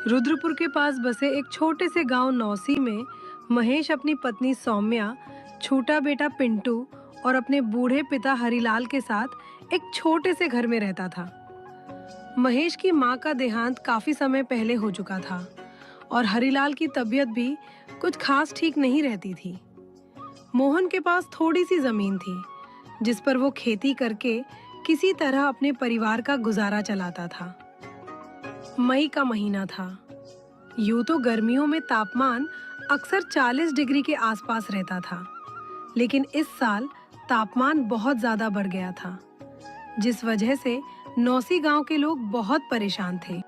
रुद्रपुर के पास बसे एक छोटे से गांव नौसी में महेश अपनी पत्नी सौम्या, छोटा बेटा पिंटू और अपने बूढ़े पिता हरिलाल के साथ एक छोटे से घर में रहता था। महेश की मां का देहांत काफी समय पहले हो चुका था और हरिलाल की तबीयत भी कुछ खास ठीक नहीं रहती थी। मोहन के पास थोड़ी सी जमीन थी जिस पर वो खेती करके किसी तरह अपने परिवार का गुजारा चलाता था। मई का महीना था। यूं तो गर्मियों में तापमान अक्सर 40 डिग्री के आसपास रहता था, लेकिन इस साल तापमान बहुत ज्यादा बढ़ गया था, जिस वजह से नौसी गांव के लोग बहुत परेशान थे।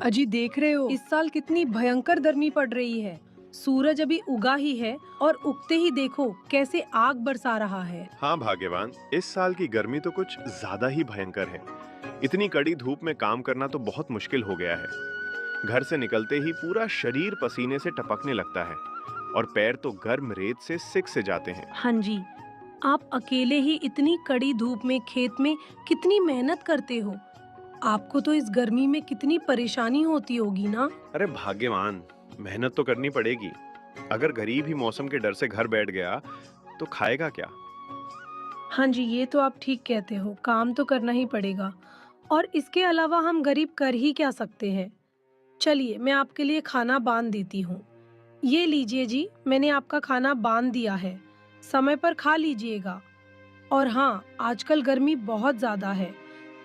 अजी देख रहे हो, इस साल कितनी भयंकर गर्मी पड़ रही है। सूरज अभी उगा ही है और उगते ही देखो कैसे आग बरसा रहा है। हाँ भाग्यवान, इस साल की गर्मी तो कुछ ज्यादा ही भयंकर है। इतनी कड़ी धूप में काम करना तो बहुत मुश्किल हो गया है। घर से निकलते ही पूरा शरीर पसीने से टपकने लगता है और पैर तो गर्म रेत से सिक से जाते हैं। हाँ जी, आप अकेले ही इतनी कड़ी धूप में खेत में कितनी मेहनत करते हो। आपको तो इस गर्मी में कितनी परेशानी होती होगी ना। अरे भाग्यवान, मेहनत तो करनी पड़ेगी। अगर गरीब ही मौसम के डर से घर बैठ गया तो खाएगा क्या? हाँ जी, ये तो आप ठीक कहते हो, काम तो करना ही पड़ेगा। और इसके अलावा हम गरीब कर ही क्या सकते हैं। चलिए, मैं आपके लिए खाना बांध देती हूँ। ये लीजिए जी, मैंने आपका खाना बांध दिया है, समय पर खा लीजिएगा। और हाँ, आजकल गर्मी बहुत ज्यादा है,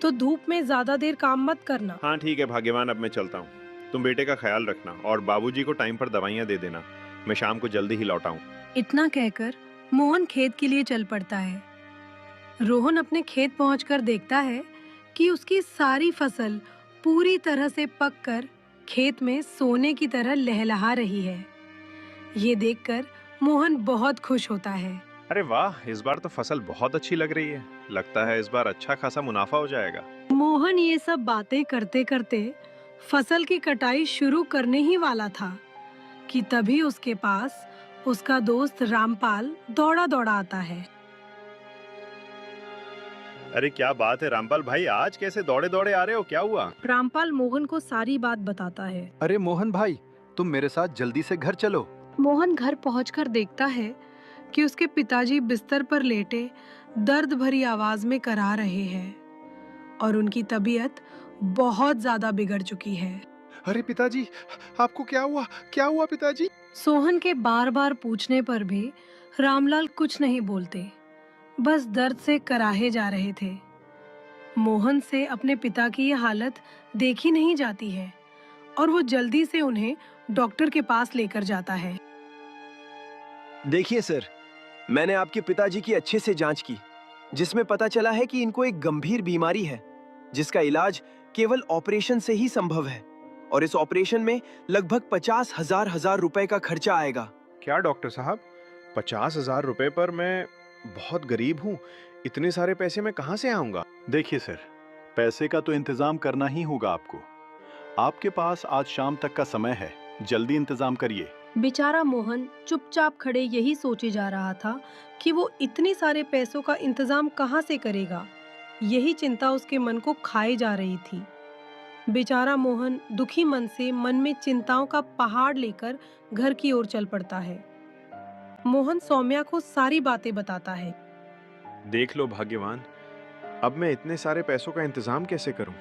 तो धूप में ज्यादा देर काम मत करना। हाँ ठीक है भाग्यवान, अब मैं चलता हूँ। तुम बेटे का ख्याल रखना और बाबूजी को टाइम पर दवाइयाँ दे देना। मैं शाम को जल्दी ही लौट आऊँ। इतना कहकर मोहन खेत के लिए चल पड़ता है। रोहन अपने खेत पहुंचकर देखता है कि उसकी सारी फसल पूरी तरह से पककर खेत में सोने की तरह लहलहा रही है। ये देखकर मोहन बहुत खुश होता है। अरे वाह, इस बार तो फसल बहुत अच्छी लग रही है। लगता है इस बार अच्छा खासा मुनाफा हो जाएगा। मोहन ये सब बातें करते करते फसल की कटाई शुरू करने ही वाला था कि तभी उसके पास उसका दोस्त रामपाल दौड़ा दौड़ा आता है। अरे क्या बात है रामपाल भाई, आज कैसे दौड़े दौड़े आ रहे हो? क्या हुआ? रामपाल मोहन को सारी बात बताता है। अरे मोहन भाई, तुम मेरे साथ जल्दी से घर चलो। मोहन घर पहुंचकर देखता है कि उसके पिताजी बिस्तर पर लेटे दर्द भरी आवाज में करा रहे हैं और उनकी तबीयत बहुत ज्यादा बिगड़ चुकी है। अरे पिताजी, आपको क्या हुआ? क्या हुआ पिताजी? सोहन के बार बार पूछने पर भी रामलाल कुछ नहीं बोलते, बस दर्द से कराहे जा रहे थे। मोहन से अपने पिता की ये हालत देखी नहीं जाती है और वो जल्दी से उन्हें डॉक्टर के पास लेकर जाता है। देखिए सर, मैंने आपके पिताजी की अच्छे से जांच की, जिसमें पता चला है कि इनको एक गंभीर बीमारी है, जिसका इलाज केवल ऑपरेशन से ही संभव है। और इस ऑपरेशन में लगभग 50,000 रुपए का खर्चा आएगा। क्या डॉक्टर साहब, 50,000 रुपए पर? मैं बहुत गरीब हूँ, इतने सारे पैसे मैं कहाँ से आऊंगा? देखिए सर, पैसे का तो इंतजाम करना ही होगा आपको। आपके पास आज शाम तक का समय है, जल्दी इंतजाम करिए। बेचारा मोहन चुपचाप खड़े यही सोचे जा रहा था कि वो इतने सारे पैसों का इंतजाम कहाँ से करेगा। यही चिंता उसके मन को खाए जा रही थी। बेचारा मोहन दुखी मन से मन में चिंताओं का पहाड़ लेकर घर की ओर चल पड़ता है। मोहन सौम्या को सारी बातें बताता है। देख लो भाग्यवान, अब मैं इतने सारे पैसों का इंतजाम कैसे करूं?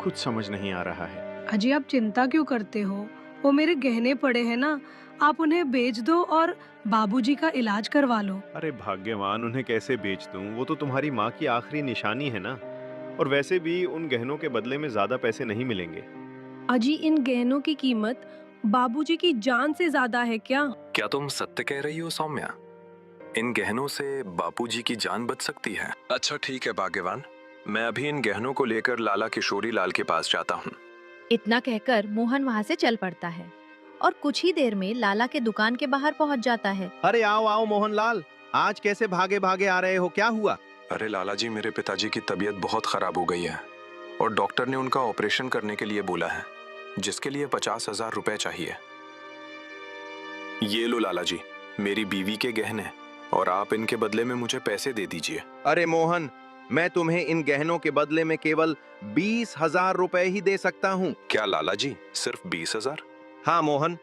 कुछ समझ नहीं आ रहा है। अजी, आप चिंता क्यों करते हो? वो मेरे गहने पड़े हैं ना, आप उन्हें बेच दो और बाबूजी का इलाज करवा लो। अरे भाग्यवान, उन्हें कैसे बेच दूं? वो तो तुम्हारी माँ की आखिरी निशानी है ना। और वैसे भी उन गहनों के बदले में ज्यादा पैसे नहीं मिलेंगे। अजी, इन गहनों की कीमत बाबूजी की जान से ज्यादा है क्या? क्या तुम सत्य कह रही हो सौम्या? इन गहनों से बापूजी की जान बच सकती है। अच्छा ठीक है भाग्यवान, मैं अभी इन गहनों को लेकर लाला किशोरी लाल के पास जाता हूँ। इतना कहकर मोहन वहाँ से चल पड़ता है और कुछ ही देर में लाला के दुकान के बाहर पहुँच जाता है। अरे आओ आओ मोहनलाल, आज कैसे भागे भागे आ रहे हो? क्या हुआ? अरे लाला जी, मेरे पिताजी की तबीयत बहुत खराब हो गई है और डॉक्टर ने उनका ऑपरेशन करने के लिए बोला है, जिसके लिए 50,000 रुपए चाहिए। ये लो लाला जी, मेरी बीवी के गहने, और आप इनके बदले में मुझे पैसे दे दीजिए। अरे मोहन, मैं तुम्हें इन गहनों के बदले में केवल 20,000 रुपए ही दे सकता हूँ। क्या लाला जी, सिर्फ 20,000? हाँ मोहन,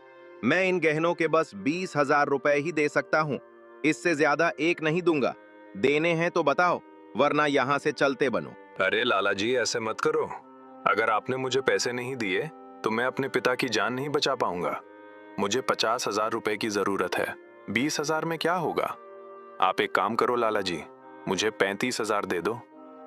मैं इन गहनों के बस 20,000 रुपए ही दे सकता हूँ। इससे ज्यादा एक नहीं दूंगा। देने हैं तो बताओ, वरना यहाँ से चलते बनो। अरे लाला जी, ऐसे मत करो। अगर आपने मुझे पैसे नहीं दिए तो मैं अपने पिता की जान नहीं बचा पाऊंगा। मुझे 50,000 रुपए की जरूरत है। 20,000 में क्या होगा? आप एक काम करो लाला जी, मुझे 35,000 दे दो।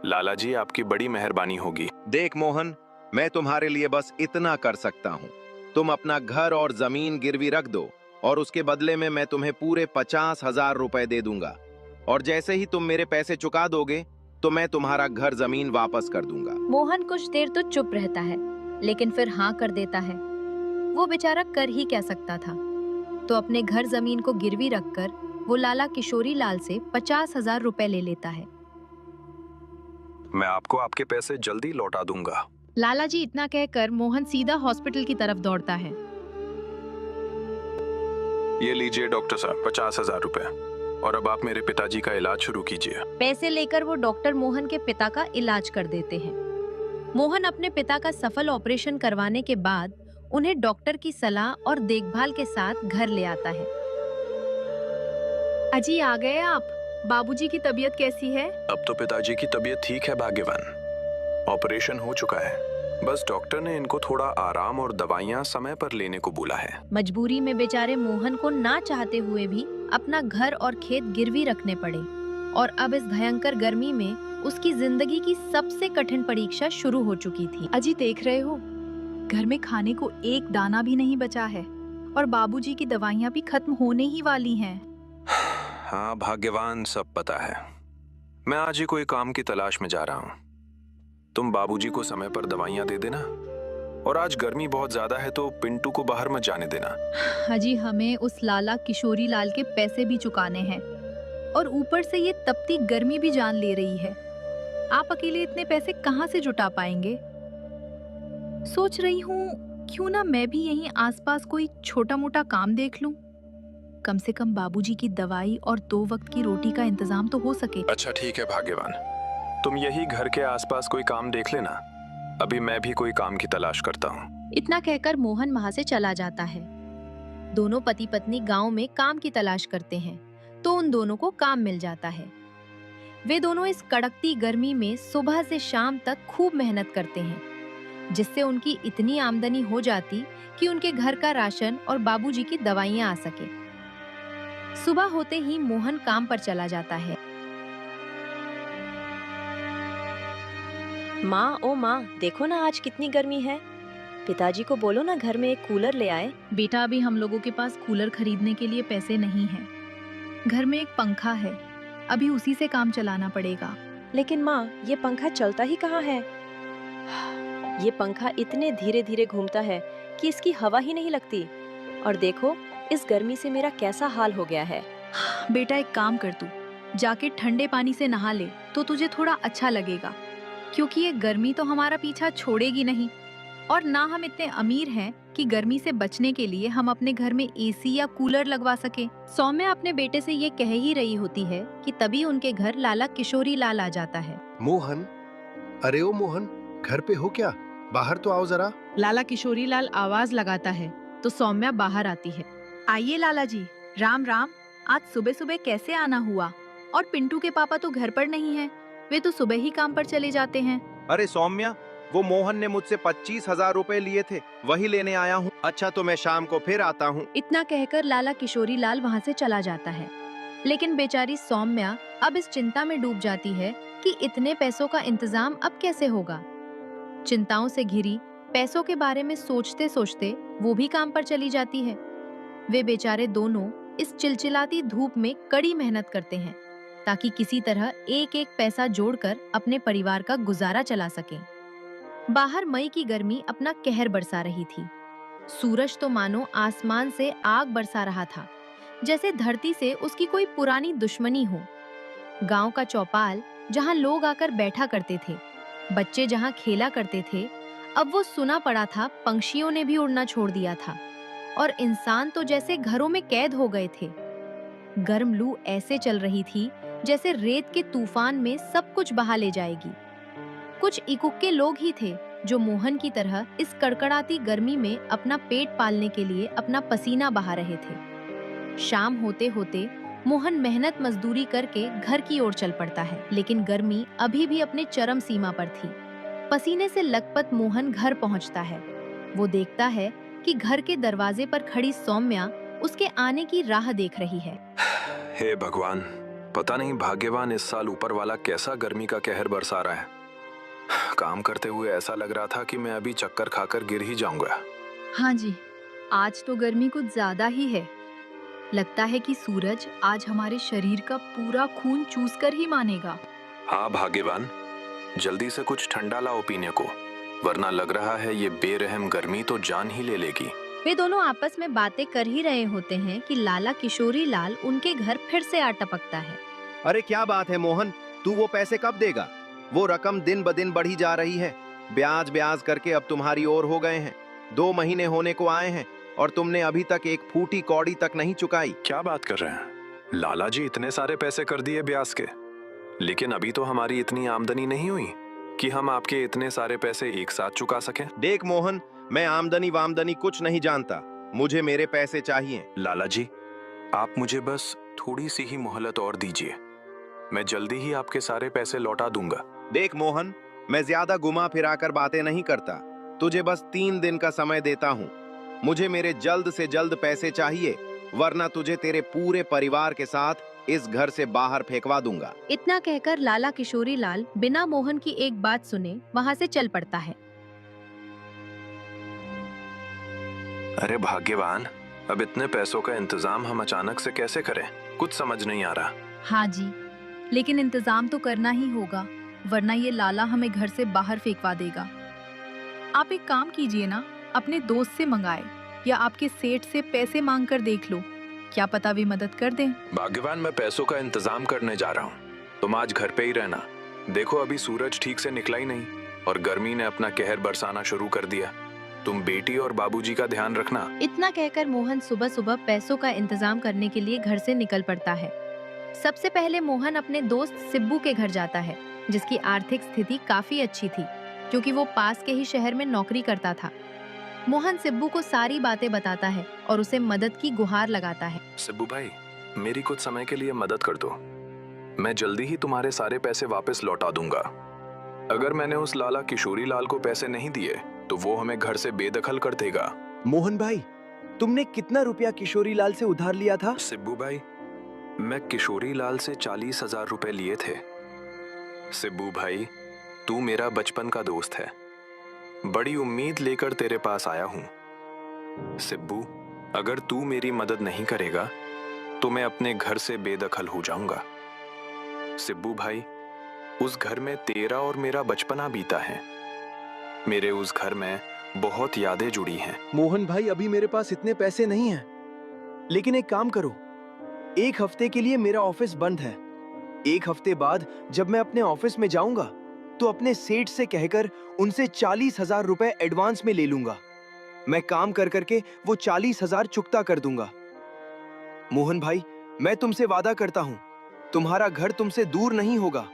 लाला जी, आपकी बड़ी मेहरबानी होगी। देख मोहन, मैं तुम्हारे लिए बस इतना कर सकता हूँ। तुम अपना घर और जमीन गिरवी रख दो और उसके बदले में मैं तुम्हें पूरे 50,000 रुपए दे दूंगा। और जैसे ही तुम मेरे पैसे चुका दोगे तो मैं तुम्हारा घर जमीन वापस कर दूंगा। मोहन कुछ देर तो चुप रहता है, लेकिन फिर हाँ कर देता है। वो बेचारा कर ही क्या सकता था। तो अपने घर जमीन को गिरवी रखकर वो लाला किशोरी लाल से 50,000 रुपए ले लेता है। मैं आपको आपके पैसे जल्दी लौटा दूंगा। लाला जी इतना कहकर मोहन सीधा हॉस्पिटल की तरफ दौड़ता है। ये लीजिए डॉक्टर साहब, 50,000 रुपए। और अब आप मेरे पिताजी का इलाज शुरू कीजिए। पैसे लेकर वो डॉक्टर मोहन के पिता का इलाज कर देते हैं। मोहन अपने पिता का सफल ऑपरेशन करवाने के बाद उन्हें डॉक्टर की सलाह और देखभाल के साथ घर ले आता है। अजी आ गए आप। बाबूजी की तबीयत कैसी है? अब तो पिताजी की तबीयत ठीक है भाग्यवान। ऑपरेशन हो चुका है, बस डॉक्टर ने इनको थोड़ा आराम और दवाइयाँ समय पर लेने को बोला है। मजबूरी में बेचारे मोहन को ना चाहते हुए भी अपना घर और खेत गिरवी रखने पड़े और अब इस भयंकर गर्मी में उसकी जिंदगी की सबसे कठिन परीक्षा शुरू हो चुकी थी। अजी देख रहे हो, घर में खाने को एक दाना भी नहीं बचा है और बाबूजी की दवाइयाँ भी खत्म होने ही वाली हैं। हाँ भाग्यवान, सब पता है। मैं आज ही कोई काम की तलाश में जा रहा हूँ। तुम बाबूजी को समय पर दवाइयाँ दे देना। और आज गर्मी बहुत ज्यादा है तो पिंटू को बाहर मत जाने देना। अजी हमें उस लाला किशोरी लाल के पैसे भी चुकाने हैं और ऊपर से ये तपती गर्मी भी जान ले रही है। आप अकेले इतने पैसे कहाँ से जुटा पाएंगे? सोच रही हूँ क्यों ना मैं भी यहीं आसपास कोई छोटा मोटा काम देख लूं। कम से कम बाबूजी की दवाई और 2 वक्त की रोटी का इंतजाम तो हो सके। अच्छा ठीक है भाग्यवान, तुम यही घर के आसपास कोई काम देख लेना। अभी मैं भी कोई काम की तलाश करता हूँ। इतना कहकर मोहन वहां से चला जाता है। दोनों पति पत्नी गांव में काम की तलाश करते हैं तो उन दोनों को काम मिल जाता है। वे दोनों इस कड़कती गर्मी में सुबह से शाम तक खूब मेहनत करते हैं, जिससे उनकी इतनी आमदनी हो जाती कि उनके घर का राशन और बाबूजी की दवाइयां आ सके। सुबह होते ही मोहन काम पर चला जाता है। माँ, ओ माँ, देखो ना आज कितनी गर्मी है। पिताजी को बोलो ना घर में एक कूलर ले आए। बेटा अभी हम लोगों के पास कूलर खरीदने के लिए पैसे नहीं हैं। घर में एक पंखा है, अभी उसी से काम चलाना पड़ेगा। लेकिन माँ, ये पंखा चलता ही कहाँ है? ये पंखा इतने धीरे धीरे घूमता है कि इसकी हवा ही नहीं लगती। और देखो इस गर्मी से मेरा कैसा हाल हो गया है। बेटा एक काम कर, तू जाके ठंडे पानी से नहा ले तो तुझे थोड़ा अच्छा लगेगा, क्योंकि ये गर्मी तो हमारा पीछा छोड़ेगी नहीं। और ना हम इतने अमीर हैं कि गर्मी से बचने के लिए हम अपने घर में एसी या कूलर लगवा सके। सौम्या अपने बेटे से ये कह ही रही होती है कि तभी उनके घर लाला किशोरी लाल आ जाता है। मोहन, अरे ओ मोहन, घर पे हो क्या? बाहर तो आओ जरा। लाला किशोरी लाल आवाज लगाता है तो सौम्या बाहर आती है। आइए लाला जी, राम राम। आज सुबह सुबह कैसे आना हुआ? और पिंटू के पापा तो घर पर नहीं हैं, वे तो सुबह ही काम पर चले जाते हैं। अरे सौम्या, वो मोहन ने मुझसे 25,000 रुपए लिए थे, वही लेने आया हूँ। अच्छा तो मैं शाम को फिर आता हूँ। इतना कहकर लाला किशोरी लाल वहाँ से चला जाता है। लेकिन बेचारी सौम्या अब इस चिंता में डूब जाती है कि इतने पैसों का इंतजाम अब कैसे होगा। चिंताओं से घिरी पैसों के बारे में सोचते सोचते वो भी काम पर चली जाती है। वे बेचारे दोनों इस चिलचिलाती धूप में कड़ी मेहनत करते हैं ताकि किसी तरह एक एक पैसा जोड़कर अपने परिवार का गुजारा चला सकें। बाहर मई की गर्मी अपना कहर बरसा रही थी। सूरज तो मानो आसमान से आग बरसा रहा था, जैसे धरती से उसकी कोई पुरानी दुश्मनी हो। गांव का चौपाल जहां लोग आकर बैठा करते थे, बच्चे जहां खेला करते थे, अब वो सुना पड़ा था पंछियों ने भी उड़ना छोड़ दिया था और इंसान तो जैसे घरों में कैद हो गए थे। गर्म लू ऐसे चल रही थी जैसे रेत के तूफान में सब कुछ बहा ले जाएगी। कुछ इकुक्के लोग ही थे जो मोहन की तरह इस कड़कड़ाती गर्मी में अपना पेट पालने के लिए अपना पसीना बहा रहे थे। शाम होते होते मोहन मेहनत मजदूरी करके घर की ओर चल पड़ता है, लेकिन गर्मी अभी भी अपने चरम सीमा पर थी। पसीने से लथपथ मोहन घर पहुंचता है। वो देखता है कि घर के दरवाजे पर खड़ी सौम्या उसके आने की राह देख रही है। हे भगवान, पता नहीं भाग्यवान इस साल ऊपर वाला कैसा गर्मी का कहर बरसा रहा है। काम करते हुए ऐसा लग रहा था कि मैं अभी चक्कर खाकर गिर ही जाऊंगा। हाँ जी, आज तो गर्मी कुछ ज्यादा ही है। लगता है कि सूरज आज हमारे शरीर का पूरा खून चूस कर ही मानेगा। हाँ भाग्यवान, जल्दी से कुछ ठंडा लाओ पीने को, वरना लग रहा है ये बेरहम गर्मी तो जान ही ले लेगी। वे दोनों आपस में बातें कर ही रहे होते हैं कि लाला किशोरी लाल उनके घर फिर से आ टपकता है। अरे क्या बात है मोहन, तू वो पैसे कब देगा? वो रकम दिन ब दिन बढ़ी जा रही है। ब्याज ब्याज करके अब तुम्हारी ओर हो गए हैं। 2 महीने होने को आए हैं और तुमने अभी तक एक फूटी कौड़ी तक नहीं चुकाई। क्या बात कर रहे हैं? लाला जी इतने सारे पैसे कर दिए ब्याज के, लेकिन अभी तो हमारी इतनी आमदनी नहीं हुई कि हम आपके इतने सारे पैसे एक साथ चुका सकें। देख मोहन, मैं आमदनी वामदनी कुछ नहीं जानता, मुझे मेरे पैसे चाहिए। लाला जी, आप मुझे बस थोड़ी सी ही मोहलत और दीजिए, मैं जल्दी ही आपके सारे पैसे लौटा दूंगा। देख मोहन, मैं ज्यादा घुमा फिरा कर बातें नहीं करता, तुझे बस 3 दिन का समय देता हूँ। मुझे मेरे जल्द से जल्द पैसे चाहिए, वरना तुझे तेरे पूरे परिवार के साथ इस घर से बाहर फेंकवा दूंगा। इतना कहकर लाला किशोरी लाल बिना मोहन की एक बात सुने वहां से चल पड़ता है। अरे भाग्यवान, अब इतने पैसों का इंतजाम हम अचानक से कैसे करें? कुछ समझ नहीं आ रहा। हाँ जी, लेकिन इंतजाम तो करना ही होगा, वरना ये लाला हमें घर से बाहर फेंकवा देगा। आप एक काम कीजिए ना, अपने दोस्त से मंगाए या आपके सेठ से पैसे मांग कर देख लो, क्या पता वे मदद कर दें। भाग्यवान, मैं पैसों का इंतजाम करने जा रहा हूँ, तुम आज घर पे ही रहना। देखो अभी सूरज ठीक से निकला ही नहीं और गर्मी ने अपना कहर बरसाना शुरू कर दिया। तुम बेटी और बाबूजी का ध्यान रखना। इतना कहकर मोहन सुबह सुबह पैसों का इंतजाम करने के लिए घर से निकल पड़ता है। सबसे पहले मोहन अपने दोस्त सिब्बू के घर जाता है, जिसकी आर्थिक स्थिति काफी अच्छी थी क्योंकि वो पास के ही शहर में नौकरी करता था। मोहन सिब्बू को सारी बातें बताता है और उसे मदद की गुहार लगाता है। सिब्बू भाई, मेरी कुछ समय के लिए मदद कर दो, मैं जल्दी ही तुम्हारे सारे पैसे वापस लौटा दूंगा। अगर मैंने उस लाला किशोरी लाल को पैसे नहीं दिए तो वो हमें घर से बेदखल कर देगा। मोहन भाई, तुमने कितना रुपया किशोरी लाल से उधार लिया था? सिब्बू भाई, मैं किशोरी लाल से 40,000 रुपए लिए थे। सिब्बू भाई, तू मेरा बचपन का दोस्त है, बड़ी उम्मीद लेकर तेरे पास आया हूं। सिब्बू, अगर तू मेरी मदद नहीं करेगा तो मैं अपने घर से बेदखल हो जाऊंगा। सिब्बू भाई, उस घर में तेरा और मेरा बचपना बीता है, मेरे उस घर में बहुत यादें जुड़ी हैं। मोहन भाई, अभी मेरे पास इतने पैसे नहीं हैं, लेकिन एक काम करो, 1 हफ्ते के लिए मेरा ऑफिस बंद है। 1 हफ्ते बाद जब मैं अपने ऑफिस में जाऊंगा तो अपने सेठ से कहकर उनसे 40,000 रुपए एडवांस में ले लूंगा। मैं काम कर करके वो 40,000 चुकता कर दूंगा। मोहन भाई, मैं तुमसे वादा करता हूं, तुम्हारा घर तुमसे दूर नहीं होगा,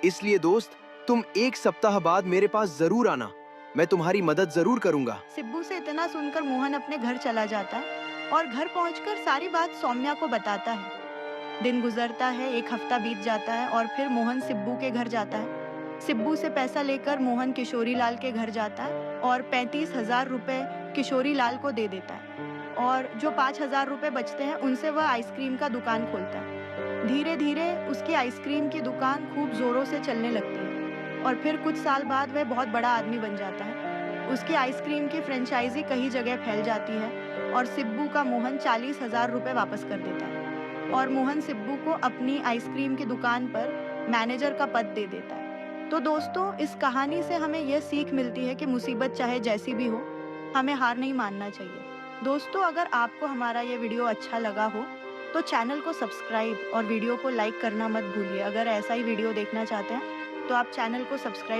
इसलिए दोस्त, तुम 1 सप्ताह बाद मेरे पास जरूर आना, मैं तुम्हारी मदद जरूर करूंगा। सिब्बू से इतना सुनकर मोहन अपने घर चला जाता है और घर पहुंचकर सारी बात सौम्या को बताता है। दिन गुजरता है, 1 हफ्ता बीत जाता है और फिर मोहन सिब्बू के घर जाता है। सिब्बू से पैसा लेकर मोहन किशोरी लाल के घर जाता है और 35,000 रुपए किशोरी लाल को दे देता है और जो 5,000 रुपए बचते हैं उनसे वह आइसक्रीम का दुकान खोलता है। धीरे धीरे उसकी आइसक्रीम की दुकान खूब जोरों से चलने लगती है और फिर कुछ साल बाद वह बहुत बड़ा आदमी बन जाता है। उसकी आइसक्रीम की फ्रेंचाइजी कई जगह फैल जाती है और सिब्बू का मोहन 40,000 रुपए वापस कर देता है और मोहन सिब्बू को अपनी आइसक्रीम की दुकान पर मैनेजर का पद दे देता है। तो दोस्तों, इस कहानी से हमें यह सीख मिलती है कि मुसीबत चाहे जैसी भी हो, हमें हार नहीं मानना चाहिए। दोस्तों, अगर आपको हमारा ये वीडियो अच्छा लगा हो तो चैनल को सब्सक्राइब और वीडियो को लाइक करना मत भूलिए। अगर ऐसा ही वीडियो देखना चाहते हैं तो आप चैनल को सब्सक्राइब